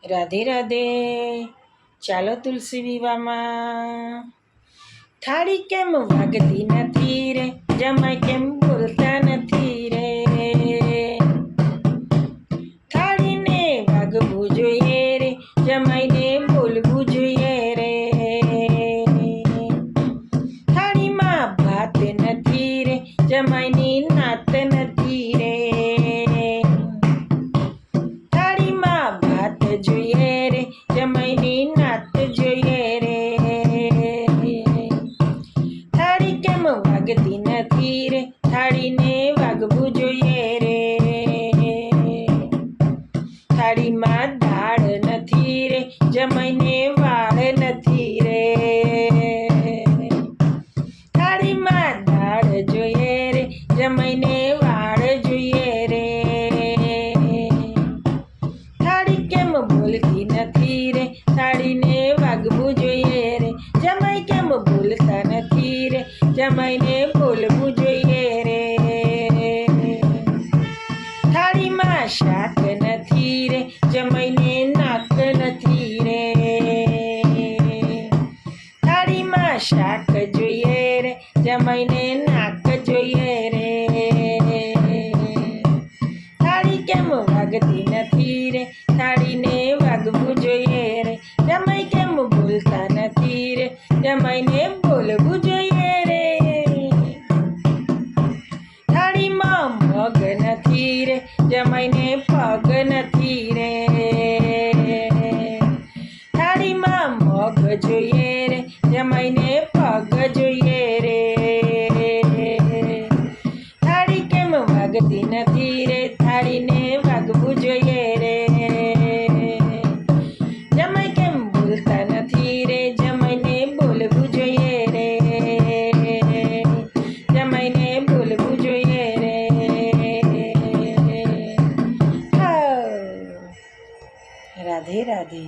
રાધે રાધે. ચાલો તુલસી વિવાહમાં. થાળી કેમ વાગતી નથી રે, જમાઈ કેમ બોલતા નથી રે. થાળીને વાગવું જોઈએ રે, જમાઈને બોલવું જોઈએ રે. થાળીમાં ભાત નથી રે, જમાઈની નાત નથી રે. થાળીમાં ભાત જોઈએ રે, જમાઈની નાત જોઈએ રે. થાળી કેમ વાગતી નથી રે, થાળીને વાગવું જોઈએ રે. થાળીમાં દાળ નથી રે, જમાઈને વાળ નથી રે. થાળીમાં દાળ જોઈએ રે, જમાઈને વાળ જોઈએ રે. થાળી કેમ બોલતી નથી રે, થાળીને વાગવું જોઈએ રે. જમાઈ કેમ બોલતા નથી રે, જમાઈને બોલવું જોઈએ રે. થાળીમાં શાક નથી રે, જમાઈને નાક નથી રે. થાળીમાં શાક જોઈએ રે, જમાઈને નાક જોઈએ રે. થાળી કેમ વાગતી નથી રે, થાળીને વાગવું જોઈએ રે. જમાઈ કેમ બોલતા નથી રે, જમાઈને બોલવું જોઈએ રે. થાળીમાં મગ નથી રે, જમાઈને પગ નથી રે. થાળીમાં મગ જોઈએ રે, જમાઈને પગ જોઈએ રે. થાળી કેમ વાગતી નથી રે, થાળીને વાગવું જોઈએ રે. જમાઈ કેમ બોલતા નથી રે, જમાઈને બોલવું જોઈએ રે. જમાઈને બોલવું જોઈએ રે. રાધે રાધે.